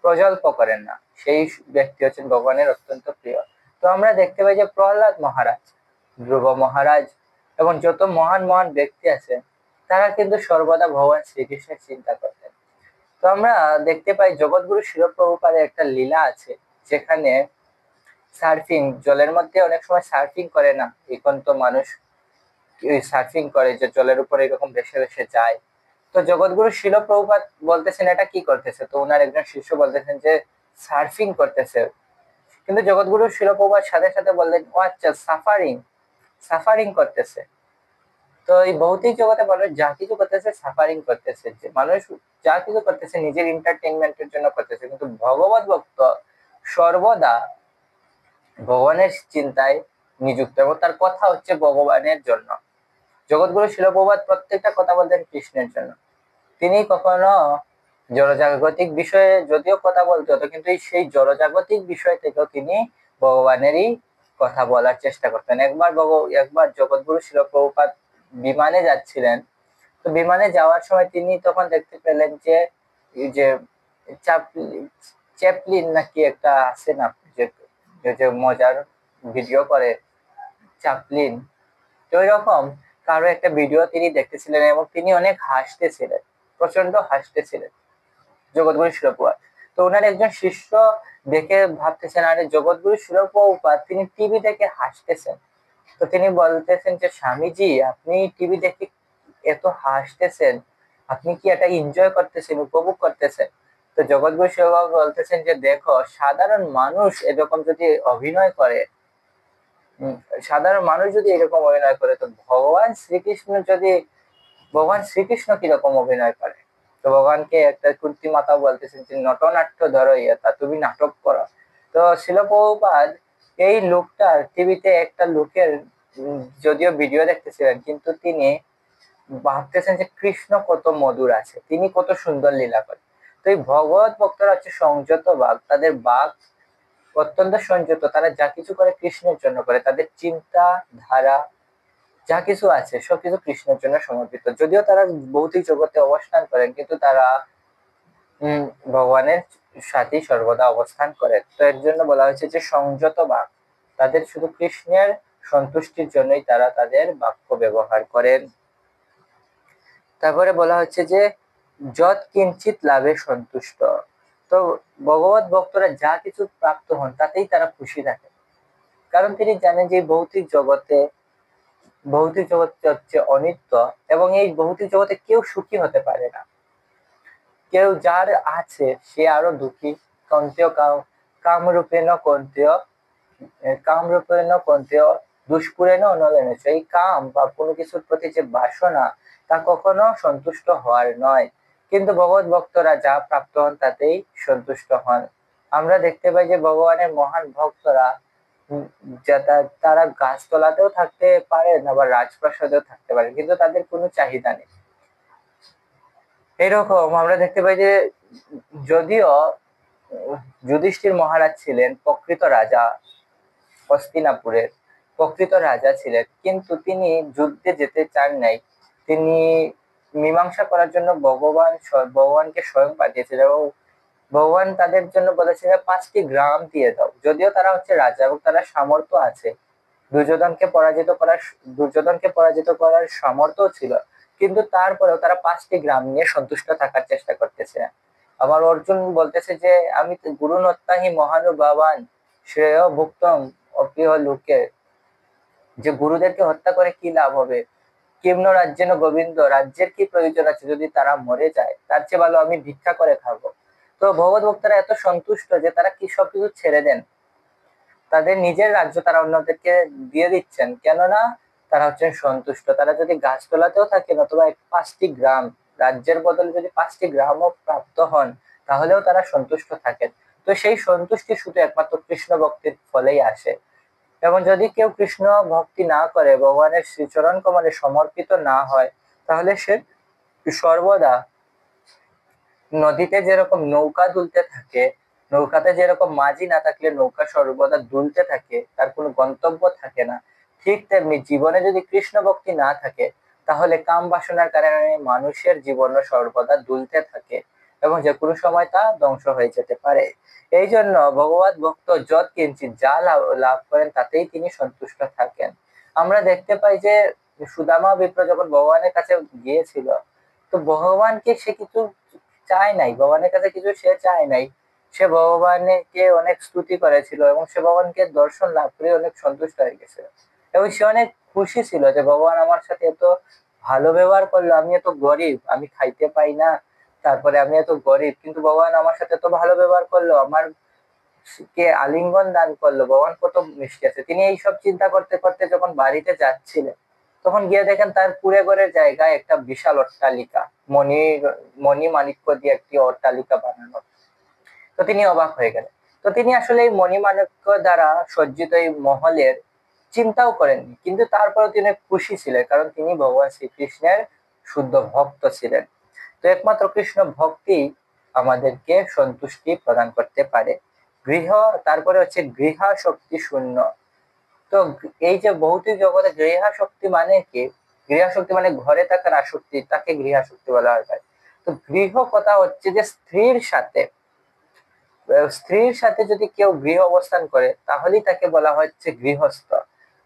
[SPEAKER 1] প্রজল্প করেন না, সেই ব্যক্তি হচ্ছেন ভগবানের অত্যন্ত প্রিয়। তো আমরা দেখতে পাই যে প্রহ্লাদ মহারাজ, ধ্রুব মহারাজ এবং যত মহান মহান ব্যক্তি আছে, তারা কিন্তু সর্বদা ভগবান শ্রীকৃষ্ণের চিন্তা করতেন। তো আমরা দেখতে পাই জগৎগুরু শিল প্রভুপাদের একটা লীলা আছে, যেখানে সার্ফিং, জলের মধ্যে অনেক সময় সার্ফিং করে না, এখন তো মানুষ সার্ফিং করে যে জলের উপরে এরকম ভেসে ভেসে যায়। তো জগৎগুরু শিল প্রভুপাদ বলতেছেন এটা কি করতেছে, তো ওনার একজন শিষ্য বলতেছেন যে সার্ফিং করতেছে। কিন্তু জগৎগুরু শিল প্রভুপাদ সাথে সাথে বললেন, ও আচ্ছা, সাফারিং সাফারিং করতেছে। তো এই ভৌতিক জগতে মানুষ যা কিছু করতেছে সাফারিং করতেছে, যে মানুষ যা কিছু করতেছে নিজের এন্টারটেইনমেন্টের জন্য করতেছে, কিন্তু ভগবত ভক্ত সর্বদা ভগবানের চিন্তায় নিযুক্ত এবং তার কথা হচ্ছে ভগবানের জন্য। জগৎগুরু শিল প্রভুপাদ প্রত্যেকটা কথা বলতেন কৃষ্ণের জন্য। তিনি কখনো জড়জাগতিক বিষয়ে যদিও কথা বলতে হতো, কিন্তু সেই জড়জাগতিক বিষয় থেকেও তিনি ভগবানেরই কথা বলার চেষ্টা করতেন। একবার জগৎগুরু শিল প্রভুপাদ বিমানে যাচ্ছিলেন। তো বিমানে যাওয়ার সময় তিনি তখন দেখতে পেলেন যে এই যে চ্যাপলিন নাকি একটা আছে না, যে যে মজার ভিডিও করে, চ্যাপলিন। তো এরকম কারো একটা ভিডিও তিনি দেখতেছিলেন এবং তিনি অনেক হাসতেছিলেন, প্রচন্ড হাসতেছিলেন জগৎগুরু শিল প্রভুপাদ। তো ওনার একজন শিষ্য দেখে ভাবতেছেন, আরে জগৎগুরু শিল প্রভুপাদ তিনি টিভি দেখে হাসতেছেন। তো তিনি বলতেছেন যে স্বামীজি, আপনি টিভি দেখে এত হাসতেছেন, আপনি কি এটা এনজয় করতেছেন, উপভোগ করতেছেন? তো জগৎগুরু শিল প্রভুপাদ বলতেছেন যে দেখো, সাধারণ মানুষ এরকম যদি অভিনয় করে, সাধারণ মানুষ যদি এরকম অভিনয় করে, তো ভগবান শ্রীকৃষ্ণ কিরকম অভিনয় করে? তো ভগবানকে একটা কুন্তী মাতা বলতেছেন যে নটনাট্য ধরো ইয়থা, তুমি নাটক করো। তো শিল প্রভুপাদ এই লোকটার টিভিতে একটা লোকের যদিও ভিডিও দেখতেছিলেন, কিন্তু তিনি ভাবতেছেন যে কৃষ্ণ কত মধুর আছে, তিনি কত সুন্দর লীলা করে। তো এই ভগবত ভক্তরা হচ্ছে সংযত বাক, তাদের বাক অত্যন্ত সংযত, তারা যা কিছু করে কৃষ্ণের জন্য করে, তাদের চিন্তা ধারা যা কিছু আছে সবকিছু কৃষ্ণের জন্য সমর্পিত। যদিও তারা ভৌতিক জগতে অবস্থান করেন, কিন্তু তারা ভগবানের সাথে সর্বদা অবস্থান করেন। তো এর জন্য বলা হয়েছে যে সংযত বাক, তাদের শুধু কৃষ্ণের সন্তুষ্টির জন্যই তারা তাদের বাক্য ব্যবহার করেন। তারপরে বলা হচ্ছে যে যৎ কিঞ্চিত লাভে সন্তুষ্ট। তো ভগবত ভক্তরা যা কিছু প্রাপ্ত হন তাতেই তারা খুশি থাকে, কারণ তিনি জানেন যে ভৌতিক জগৎ হচ্ছে অনিত্য এবং এই ভৌতিক জগতে কেউ সুখী হতে পারে না। কেউ যার আছে সে আরো দুঃখী। কন্তেয় কামরূপেণ কন্তেয় কামরূপেণ কন্তেয় দুষ্পুরেণ অনলেন। এই কাম বা কোনো কিছুর প্রতি যে বাসনা, তা কখনো সন্তুষ্ট হওয়ার নয়, কিন্তু ভগবত ভক্তরা যা প্রাপ্ত হন তাতেই সন্তুষ্ট হন। আমরা দেখতে পাই যে ভগবানের মহান ভক্তরা তারা গাছতলাতেও থাকতে পারেন, আবার রাজপ্রাসাদেও থাকতে পারেন, কিন্তু তাদের কোনো চাহিদা নেই। এরকম আমরা দেখতে পাই যে যদিও যুধিষ্ঠির মহারাজ ছিলেন প্রকৃত রাজা, হস্তিনাপুরের প্রকৃত রাজা ছিলেন, কিন্তু তিনি যুদ্ধে যেতে চান নাই। তিনি মীমাংসা করার জন্য ভগবানকে স্বয়ং পাঠিয়েছিলেন এবং ভগবান তাদের জন্য বলেছিলেন 5টি গ্রাম দিয়ে দাও। যদিও তারা হচ্ছে রাজা এবং তারা সামর্থ্য আছে, দুর্যোধনকে পরাজিত করার সামর্থ্য ছিল, কিন্তু তারপরেও তারা 5টি গ্রাম নিয়ে সন্তুষ্ট থাকার চেষ্টা করতেছে। আবার অর্জুন বলতেছে যে আমি গুরু নত্তাহি মহানুভাবান শ্রেয় ভুক্তম অপ্রিয় লোকে, যে গুরুদেরকে হত্যা করে কি লাভ হবে, কেমন রাজ্যেন গোবিন্দ, রাজ্যের কি প্রয়োজন আছে যদি তারা মরে যায়, তার চেয়ে ভালো আমি ভিক্ষা করে খাবো। তো ভগবত ভক্তরা এত সন্তুষ্ট যে তারা কি সবকিছু ছেড়ে দেন, তাদের নিজের রাজ্য তারা অন্যদেরকে দিয়ে দিচ্ছেন, কেননা তারা হচ্ছেন সন্তুষ্ট। তারা যদি গাছতলাতেও থাকেন অথবা 5টি গ্রাম, রাজ্যের বদলে যদি 5টি গ্রামও প্রাপ্ত হন, তাহলেও তারা সন্তুষ্ট থাকেন। তো সেই সন্তুষ্টি শুধু একমাত্র কৃষ্ণ ভক্তির ফলেই আসে। এবং যদি কেউ কৃষ্ণ ভক্তি না করে, ভগবানের শ্রীচরণ কমলে সমর্পিত না হয়, তাহলে সে সর্বদা নদীতে যেরকম নৌকা দুলতে থাকে, নৌকাতে যেরকম মাঝি না থাকলে নৌকা সর্বদা দুলতে থাকে, তার কোনো গন্তব্য থাকে না, ঠিক তেমনি জীবনে যদি কৃষ্ণ ভক্তি না থাকে, তাহলে কাম বাসনার কারণে মানুষের জীবন সর্বদা দুলতে থাকে এবং যে কোনো সময় তা ধ্বংস হয়ে যেতে পারে। এই জন্য ভগবত ভক্ত যৎ কিঞ্চিৎ যা লাভ করেন তাতেই তিনি সন্তুষ্ট থাকেন। আমরা দেখতে পাই যে সুদামা বিপ্র যখন ভগবানের কাছে গিয়েছিল, তো ভগবানকে সে কিছু চায় নাই, ভগবানের কাছে কিছু সে চায় নাই, সে ভগবানকে অনেক স্তুতি করেছিল এবং সে ভগবানকে দর্শন লাভ করে অনেক সন্তুষ্ট হয়ে গেছিল এবং সে অনেক খুশি ছিল যে ভগবান আমার সাথে এত ভালো ব্যবহার করলো। আমি এত গরিব, আমি খাইতে পাই না, তারপরে আমি এত গরিব, কিন্তু ভগবান আমার সাথে তো ভালো ব্যবহার করলো, আমার কে আলিঙ্গন দান করলো, ভগবান কত মিষ্টি আছে। তিনি এইসব চিন্তা করতে করতে যখন বাড়িতে যাচ্ছিলেন, তখন গিয়ে দেখেন তার কুঁড়ে ঘরের জায়গায় একটা বিশাল অট্টালিকা, মণি মণি মাণিক্য দিয়ে একটি অট্টালিকা বানানো। তো তিনি অবাক হয়ে গেলেন। তো তিনি আসলে এই মণিমাণিক্য দ্বারা সজ্জিত এই মহলের চিন্তাও করেননি, কিন্তু তারপরে তিনি খুশি ছিলেন, কারণ তিনি ভগবান শ্রীকৃষ্ণের শুদ্ধ ভক্ত ছিলেন। তো একমাত্র কৃষ্ণ ভক্তি আমাদেরকে সন্তুষ্টি প্রদান করতে পারে। গৃহ, তারপরে হচ্ছে গৃহাসক্তি শূন্য। তো এই যে ভৌতিক জগতে গৃহাসক্তি মানে কি? গৃহাসক্তি মানে ঘরে থাকার আসক্তি, তাকে গৃহাসক্তি বলা হয়। তো গৃহ কথা হচ্ছে যে স্ত্রীর সাথে যদি কেউ গৃহ অবস্থান করে তাহলেই তাকে বলা হচ্ছে গৃহস্থ।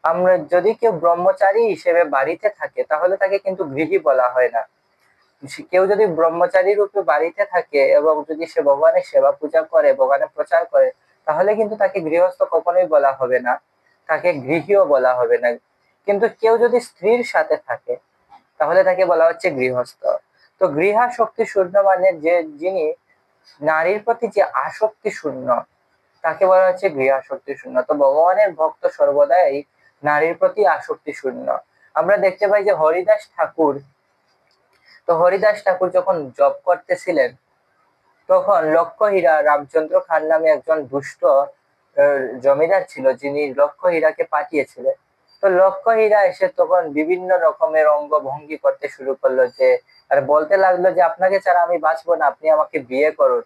[SPEAKER 1] আমরা যদি কেউ ব্রহ্মচারী হিসেবে বাড়িতে থাকে তাহলে তাকে কিন্তু গৃহী বলা হয় না। কেউ যদি ব্রহ্মচারী রূপে বাড়িতে থাকে এবং যদি সে ভগবানের সেবা পূজা করে, ভগবানের প্রচার করে, তাহলে কিন্তু তাকে গৃহস্থ কখনোই বলা হবে না, তাকে গৃহীও বলা হবে না। কিন্তু কেউ যদি স্ত্রীর সাথে থাকে তাহলে তাকে বলা হচ্ছে গৃহস্থ। তো গৃহাসক্তি শূন্য মানে যে যিনি নারীর প্রতি যে আসক্তি শূন্য, তাকে বলা হচ্ছে গৃহাসক্তি শূন্য। তো ভগবানের ভক্ত সর্বদাই নারীর প্রতি আসক্তি শূন্য। আমরা দেখতে পাই যে হরিদাস ঠাকুর যখন জব করতেছিলেন, তখন লক্ষ্মহীরা রামচন্দ্র খান নামে একজন দুষ্ট জমিদার ছিল, যিনি লক্ষ্মহীরাকে পাঠিয়েছিলেন। তো লক্ষ্মহীরা এসে তখন বিভিন্ন রকমের অঙ্গভঙ্গি করতে শুরু করলো, যে আর বলতে লাগলো যে আপনাকে ছাড়া আমি বাঁচবো না, আপনি আমাকে বিয়ে করুন।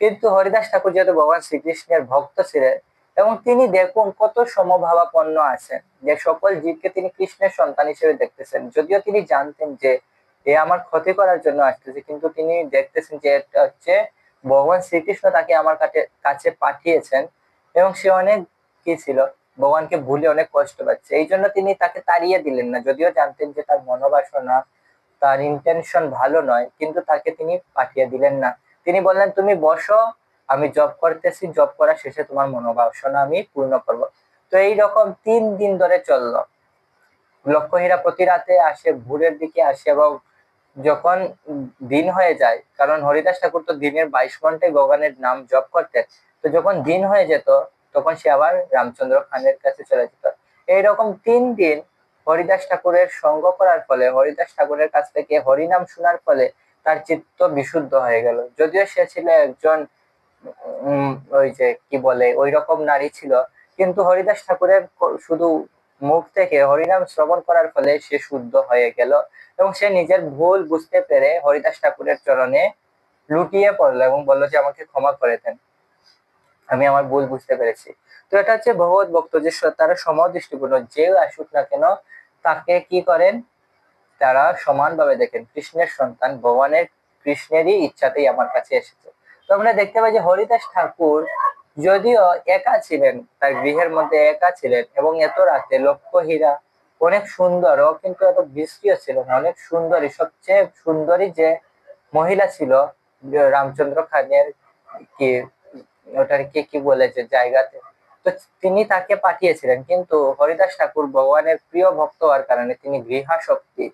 [SPEAKER 1] কিন্তু হরিদাস ঠাকুর যেহেতু ভগবান শ্রীকৃষ্ণের ভক্ত ছিলেন, এবং তিনি দেখুন কত সমভাবাপন্ন আছেন, যে সকল জীবকে তিনি কৃষ্ণের সন্তান হিসেবে দেখতেছেন। যদিও তিনি জানতেন যে এ আমার ক্ষতি করার জন্য আসতেছে, কিন্তু তিনি দেখতেছেন যে এটা হচ্ছে ভগবান শ্রীকৃষ্ণ তাকে আমার কাছে পাঠিয়েছেন, এবং সে অনেক কি ছিল, ভগবানকে ভুলে অনেক কষ্ট পাচ্ছে। এই জন্য তিনি তাকে তাড়িয়ে দিলেন না, যদিও জানতেন যে তার মনোবাসনা, তার ইন্টেনশন ভালো নয়, কিন্তু তাকে তিনি পাঠিয়ে দিলেন না। তিনি বললেন তুমি বসো, আমি জব করতেছি, জব করা শেষে তোমার মনোবাসনা আমি পূর্ণ করব। তো এইরকম 3 দিন ধরে চললো। লক্ষ্মহীরা প্রতি রাতে আসে, ভোরের দিকে আসে, এবং যখন দিন হয়ে যায়, কারণ হরিদাস ঠাকুর তো দিনের 22 ঘন্টায় ভগবানের নাম জপ করতেন, তো যখন দিন হয়ে যেত তখন সে আবার রামচন্দ্র খানের কাছে চলে যেত। এইরকম 3 দিন হরিদাস ঠাকুরের সঙ্গ করার ফলে, হরিদাস ঠাকুরের কাছ থেকে হরিনাম শোনার ফলে তার চিত্ত বিশুদ্ধ হয়ে গেল। যদিও সে ছিল একজন ওই যে কি বলে ওই রকম নারী ছিল, কিন্তু হরিদাস ঠাকুরের শুধু মুখ থেকে হরিনাম শ্রবণ করার ফলে সে শুদ্ধ হয়ে গেল, এবং সে নিজের ভুল বুঝতে পেরে হরিদাস ঠাকুরের চরণে লুটিয়ে পড়লো এবং বললো যে আমাকে ক্ষমা করে দেন, আমি আমার ভুল বুঝতে পেরেছি। তো এটা হচ্ছে ভগবত ভক্ত, যে তারা সমদৃষ্টিপূর্ণ, যে আসুক না কেন তাকে কি করেন, তারা সমানভাবে দেখেন, কৃষ্ণের সন্তান, ভগবানের কৃষ্ণেরই ইচ্ছাতেই আমার কাছে এসেছে। তো আমরা দেখতে পাই যে হরিদাস ঠাকুর যদিও একা ছিলেন, তার গৃহের মধ্যে একা ছিলেন, এবং এত রাতে লক্ষ্মহীরা অনেক সুন্দর, ও কিন্তু এত বৃষ্টিও ছিল না, অনেক সুন্দরী, সবচেয়ে সুন্দরী যে মহিলা ছিল রামচন্দ্র খানের কি ওটাকে কি বলে যে জায়গাতে, তো তিনি তাকে পাঠিয়েছিলেন। কিন্তু হরিদাস ঠাকুর ভগবানের প্রিয় ভক্ত হওয়ার কারণে তিনি গৃহাসক্তি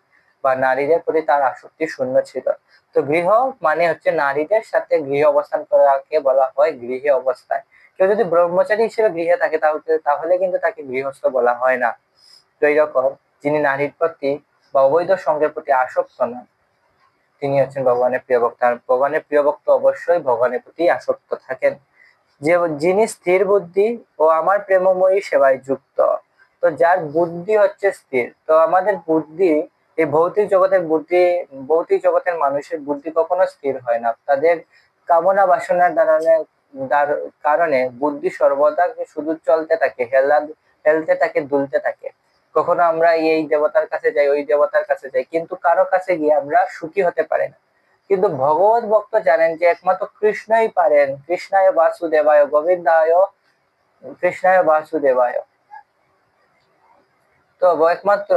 [SPEAKER 1] বা নারীদের প্রতি তার আসক্তি শূন্য ছিল। তো গৃহ মানে হচ্ছে নারীদের সাথে গৃহ অবস্থান করাকে বলা হয় গৃহে অবস্থায়। কেউ যদি ব্রহ্মচারী হিসেবে গৃহে থাকে তাহলে কিন্তু তাকে গৃহস্থ বলা হয় না। তো এইরকম যিনি নারীর প্রতি বা অবৈধ সঙ্গের প্রতি আসক্ত নন, তিনি হচ্ছেন ভগবানের প্রিয় ভক্ত। আর ভগবানের প্রিয় ভক্ত অবশ্যই ভগবানের প্রতি আসক্ত থাকেন। যে যিনি স্থির বুদ্ধি ও আমার প্রেমময়ী সেবায় যুক্ত। তো যার বুদ্ধি হচ্ছে স্থির, তো আমাদের বুদ্ধি, এই ভৌতিক জগতের মানুষের বুদ্ধি কখনো স্থির হয় না। তাদের কামনা বাসনার কারণে বুদ্ধি সর্বদা শুধু চলতে থাকে, হেলতে থাকে, দুলতে থাকে। কখনো আমরা এই দেবতার কাছে যাই, ওই দেবতার কাছে যাই, কিন্তু কারো কাছে গিয়ে আমরা সুখী হতে পারি না। কিন্তু ভগবত ভক্ত জানেন যে একমাত্র কৃষ্ণই পারেন, কৃষ্ণায় বাসুদেবায় গোবিন্দায়, কৃষ্ণায় বাসুদেবায়। তো একমাত্র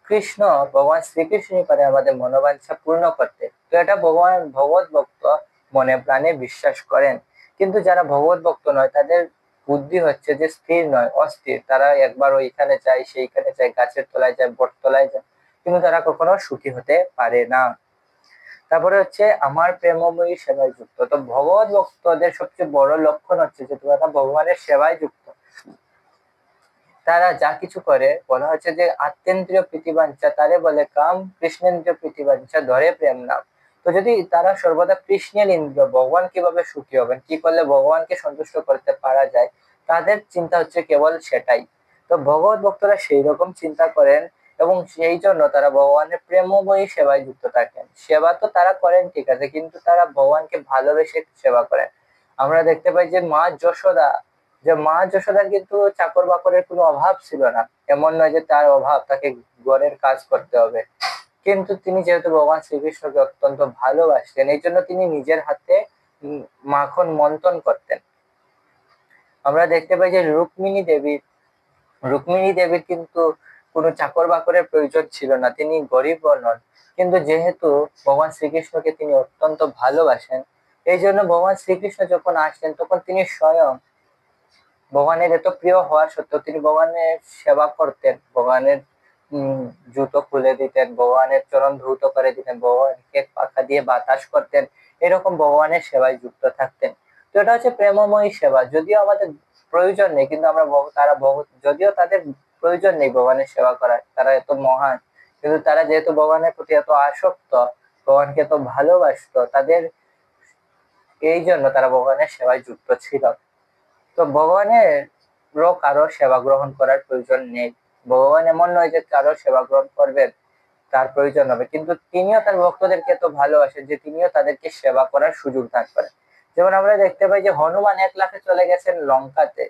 [SPEAKER 1] কৃষ্ণ, ভগবান শ্রীকৃষ্ণই পারে আমাদের মনোবাঞ্ছা পূর্ণ করতে। তো এটা ভগবত ভক্ত মনে প্রাণে বিশ্বাস করেন। কিন্তু যারা ভগবত ভক্ত নয়, তাদের বুদ্ধি হচ্ছে যে স্থির নয়, অস্থির। তারা একবার ওইখানে যায়, সেইখানে যায়, গাছের তলায় যায়, বট তলায় যায়, কিন্তু তারা কখনো সুখী হতে পারে না। তারপরে হচ্ছে আমার প্রেমময়ী সেবায় যুক্ত। তো ভগবত ভক্তদের সবচেয়ে বড় লক্ষণ হচ্ছে যে তারা ভগবানের সেবায় যুক্ত। তারা যা কিছু করে বলা হচ্ছে যে আত্মেন্দ্রিয় প্রীতিবাঞ্ছা তারে বলে কাম, কৃষ্ণেন্দ্রিয় প্রীতিবাঞ্ছা ধরে প্রেম নাম। তো যদি তারা সর্বদা কৃষ্ণের ইন্দ্রিয়, ভগবান কিভাবে সুখী হবেন, কি করলে ভগবানকে সন্তুষ্ট করতে পারা যায়, তাদের চিন্তা হচ্ছে কেবল সেটাই। তো ভগবত ভক্তরা সেই রকম চিন্তা করেন এবং সেই জন্য তারা ভগবানের প্রেমময়ী সেবায় যুক্ত থাকেন। সেবা তো তারা করেন ঠিক আছে, কিন্তু তারা ভগবানকে ভালোবেসে সেবা করেন। আমরা দেখতে পাই যে মা যশোদার কিন্তু চাকর বাকরের কোনো অভাব ছিল না। এমন নয় যে তার অভাব, তাকে ঘরের কাজ করতে হবে। কিন্তু তিনি যেহেতু ভগবান শ্রীকৃষ্ণকে অত্যন্ত ভালোবাসতেন, এই জন্য তিনি নিজের হাতে মাখন মন্থন করতেন। আমরা দেখতে পাই যে রুক্মিণী দেবীর কিন্তু কোনো চাকর বাকরের প্রয়োজন ছিল না, তিনি গরিব নন। কিন্তু যেহেতু ভগবান শ্রীকৃষ্ণকে তিনি অত্যন্ত ভালোবাসেন, এই জন্য ভগবান শ্রীকৃষ্ণ যখন আসলেন তখন তিনি স্বয়ং ভগবানের এত প্রিয় হওয়া সত্ত্বেও তিনি ভগবানের সেবা করতেন। ভগবানের জুতো খুলে দিতেন, ভগবানের চরণ ধৌত করে দিতেন, ভগবানকে পাখা দিয়ে বাতাস করতেন, এরকম ভগবানের সেবায় যুক্ত থাকতেন। তো এটা হচ্ছে প্রেমময়ী সেবা। যদিও আমাদের প্রয়োজন নেই, কিন্তু যদিও তাদের প্রয়োজন নেই ভগবানের সেবা করার, তারা এত মহান, কিন্তু তারা যেহেতু ভগবানের প্রতি এত আসক্ত, ভগবানকে এত ভালোবাসতো, তাদের এই জন্য তারা ভগবানের সেবায় যুক্ত ছিল। তো ভগবানের কারো সেবা গ্রহণ করার প্রয়োজন নেই। ভগবান এমন নয় যে কারো সেবা গ্রহণ করবেন তার প্রয়োজন হবে, কিন্তু তিনিও তার ভক্তদেরকে এত ভালোবাসেন যে তিনিও তাদেরকে সেবা করার সুযোগ দান করেন। যেমন আমরা দেখতে পাই যে হনুমান 1 লাখে চলে গেছেন লঙ্কাতে,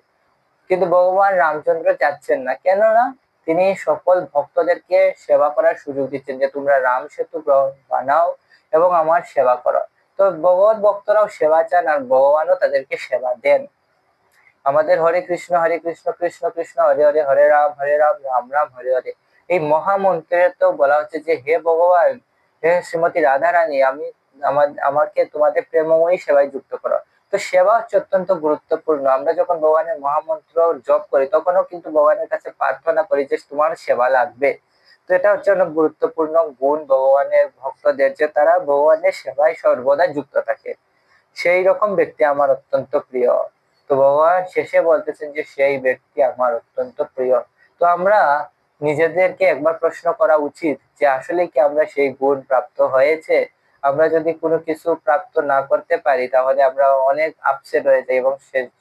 [SPEAKER 1] কিন্তু ভগবান রামচন্দ্র যাচ্ছেন না। কেননা তিনি সকল ভক্তদেরকে সেবা করার সুযোগ দিচ্ছেন যে তোমরা রাম সেতু বানাও এবং আমার সেবা করো। তো ভগবত ভক্তরাও সেবা চান আর ভগবানও তাদেরকে সেবা দেন। আমাদের হরে কৃষ্ণ কৃষ্ণ কৃষ্ণ হরে হরে, হরে রাম রাম রাম হরে হরে, এই মহামন্ত্রে তো বলা হচ্ছে যে হে ভগবান, হে শ্রীমতী রাধা রানী, আমাকে তোমাদের প্রেমময়ী সেবায় যুক্ত করো। তো সেবা হচ্ছে অত্যন্ত গুরুত্বপূর্ণ। আমরা যখন ভগবানের মহামন্ত্র জপ করি তখনও কিন্তু ভগবানের কাছে প্রার্থনা করি যে তোমার সেবা লাগবে। তো এটা হচ্ছে অনেক গুরুত্বপূর্ণ গুণ ভগবানের ভক্তদের, যে তারা ভগবানের সেবায় সর্বদা যুক্ত থাকে। সেই রকম ব্যক্তি আমার অত্যন্ত প্রিয়। তো ভগবান শেষে বলতেছেন যে সেই ব্যক্তি আমার অত্যন্ত প্রিয়। তো আমরা নিজেদেরকে একবার প্রশ্ন করা উচিত যে আসলে কি আমরা সেই গুণ প্রাপ্ত হয়েছে। আমরা যদি কোনো কিছু প্রাপ্ত না করতে পারি তাহলে আমরা অনেক আপসেট হয়ে যাই এবং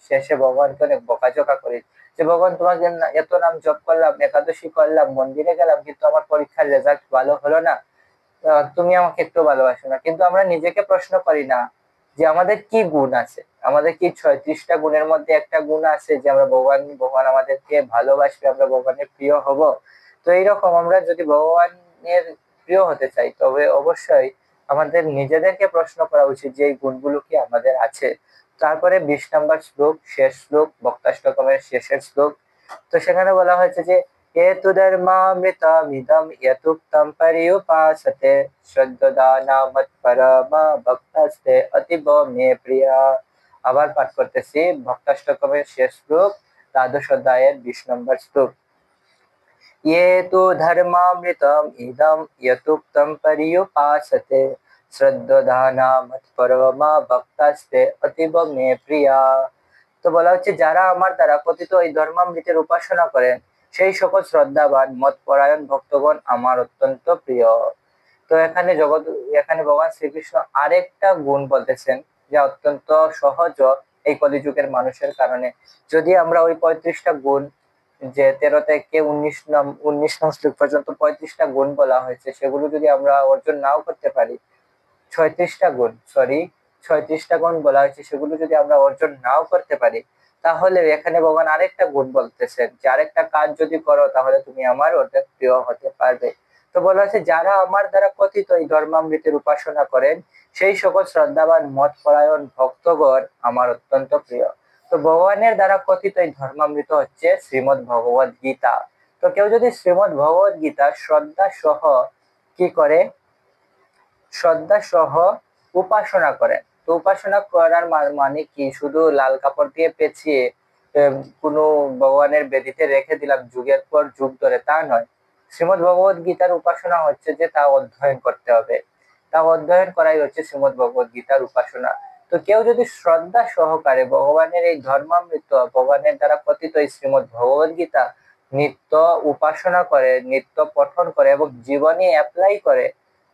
[SPEAKER 1] শেষে ভগবানকে অনেক বকাঝকা করি যে ভগবান তোমাকে এত নাম জপ করলাম, একাদশী করলাম, মন্দিরে গেলাম, কিন্তু আমার পরীক্ষার রেজাল্ট ভালো হলো না, তুমি আমাকে একটু ভালোবাসো না। কিন্তু আমরা নিজেকে প্রশ্ন করি না যে আমাদের কি গুণ আছে। আমাদের কি 36টা গুণের মধ্যে একটা গুণ আছে যে আমরা ভগবান আমাদেরকে ভালোবাসবে, আমরা ভগবানের প্রিয় হব। তো এইরকম আমরা যদি ভগবানের প্রিয় হতে চাই তবে অবশ্যই আমাদের নিজেদেরকে প্রশ্ন করা উচিত যে এই গুণগুলো কি আমাদের আছে। তারপরে 20 নম্বর শ্লোক, শেষ শ্লোক, ভক্তাষ্টকমের শেষের শ্লোক। তো সেখানে বলা হয়েছে যে हेतु धर्मामृतमिदं यथुक्तं पर्युपासते श्रद्धदाना मत्परमा भक्तस्ते अतीव मे प्रिया। আবার পাঠ করতেছি ভক্তাষ্টকমের শেষ শ্লোক, দ্বাদশ অধ্যায়ের 20 নম্বর শ্লোক। ये तु धर्मामृतम् इदं यथुक्तं पर्युपासते श्रद्धदाना मत्परमा भक्तस्ते अतीव मे प्रिया। তো বলা হচ্ছে যারা আমার দ্বারা কথিত এই ধর্মামৃতের উপাসনা করেন সেই সকল শ্রদ্ধাবান মত পরায়ণ ভক্তগণ আমার অত্যন্ত প্রিয়। তো এখানে ভগবান শ্রীকৃষ্ণ আরেকটা গুণ বলতেছেন যা অত্যন্ত সহজ এই কলিযুগের মানুষের কারণে। যদি আমরা ওই 35টা গুণ, যে 13 থেকে 19 নং শ্লোক পর্যন্ত 35টা গুণ বলা হয়েছে, সেগুলো যদি আমরা অর্জন নাও করতে পারি, 36টা গুণ বলা হয়েছে, সেগুলো যদি আমরা অর্জন নাও করতে পারি, তাহলে এখানে ভগবান আরেকটা গুণ বলতেছেন যে আরেকটা কাজ যদি করো তাহলে তুমি আমার অর্ধেক প্রিয় হতে পারবে। তো বলা হচ্ছে যারা আমার দ্বারা কথিত এই ধর্মামৃতের উপাসনা করেন সেই সকল শ্রদ্ধাবান মত পরায়ণ ভক্তগণ আমার অত্যন্ত প্রিয়। তো ভগবানের দ্বারা কথিত এই ধর্মামৃত হচ্ছে শ্রীমদ ভগবদ গীতা। তো কেউ যদি শ্রীমদ ভগবদ গীতা শ্রদ্ধা সহ কি করে, শ্রদ্ধা সহ উপাসনা করেন। তো উপাসনা করার মানে কি শুধু লাল কাপড় দিয়ে পেঁচিয়ে কোনো ভগবানের বেদিতে রেখে দিলাম যুগের পর যুগ ধরে, তা নয়। শ্রীমদ্ ভগবত গীতার উপাসনা হচ্ছে যে তা অধ্যয়ন করতে হবে, তা অধ্যয়ন করাই হচ্ছে শ্রীমদ্ ভগবত গীতার উপাসনা। তো কেউ যদি শ্রদ্ধা সহকারে ভগবানের এই ধর্মামৃত, ভগবানের দ্বারা কথিত এই শ্রীমদ্ ভগবত গীতা নিত্য উপাসনা করে, নিত্য পঠন করে এবং জীবনে অ্যাপ্লাই করে,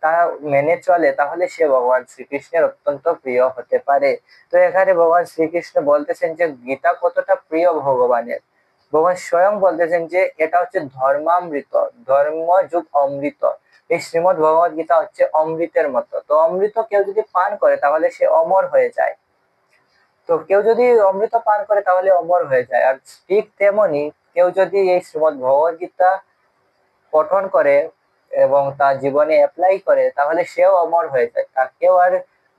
[SPEAKER 1] তা মেনে চলে, তাহলে সে ভগবান শ্রীকৃষ্ণের অত্যন্ত প্রিয় হতে পারে। তো এখানে ভগবান শ্রীকৃষ্ণ বলতেছেন যে গীতা কতটা প্রিয় ভগবানের। ভগবান স্বয়ং বলতেছেন যে এটা হচ্ছে ধর্মামৃত, ধর্মযুগ অমৃত। এই শ্রীমদ্ ভগবত গীতা হচ্ছে অমৃতের মতো। তো অমৃত কেউ যদি পান করে তাহলে সে অমর হয়ে যায়। তো কেউ যদি অমৃত পান করে তাহলে অমর হয়ে যায়। আর ঠিক তেমনি কেউ যদি এই শ্রীমদ্ ভগবত গীতা পঠন করে এবং তার জীবনে অ্যাপ্লাই করে তাহলে সেও অমর হয়ে যায়, তাকেও আর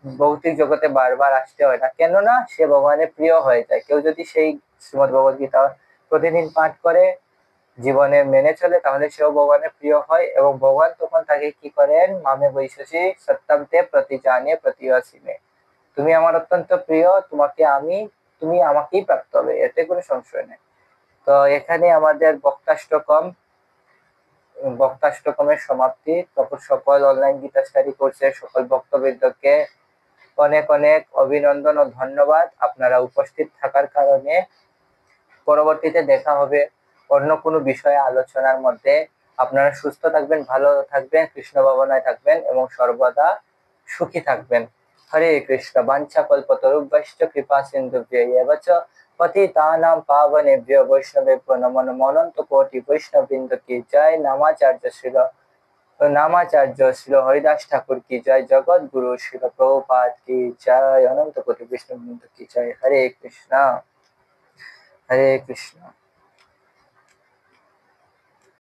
[SPEAKER 1] ভৌতিক জগতে বারবার আসতে হয় না, কেননা সে ভগবানের প্রিয় হয়ে যায়। কেউ যদি সেই শ্রীমদ্ ভগবত গীতা প্রতিদিন পাঠ করে, জীবনে মেনে চলে, তাহলে সেও ভগবানের প্রিয় হয় এবং ভগবান তখন তাকে কি করেন, মামে বৈশসী সত্যম তে প্রতিজানে প্রতিবাসিমে, তুমি আমার অত্যন্ত প্রিয়, তোমাকে আমি, তুমি আমাকেই প্রাপ্ত হবে, এতে কোনো সংশয় নেই। তো এখানে আমাদের বক্তাষ্টকমের সমাপ্তি। তখন সকল অনলাইন গীতা স্টাডি কোর্সের সকল ভক্তবৃন্দকে অনেক অনেক অভিনন্দন ও ধন্যবাদ আপনারা উপস্থিত থাকার কারণে। পরবর্তীতে দেখা হবে অন্য কোনো বিষয়ে আলোচনার মধ্যে। আপনারা সুস্থ থাকবেন, ভালো থাকবেন, কৃষ্ণ ভাবনায় থাকবেন এবং সর্বদা সুখী থাকবেন। হরে কৃষ্ণ। বাঞ্ছা কল্পতরুভ্যশ্চ কৃপা সিন্ধুভ্যঃ এব চ পতিতানাং পাবনেভ্যো বৈষ্ণবেভ্যো নমো নমঃ। অনন্ত কোটি বৈষ্ণববৃন্দ কি জয়। নামাচার্য শ্রী হরিদাস ঠাকুর কি জয়। জগৎ গুরু শ্রী প্রভুপাদ কি জয়। অনন্ত কোটি বৈষ্ণববৃন্দ কি জয়। হরে কৃষ্ণ, হরে কৃষ্ণ।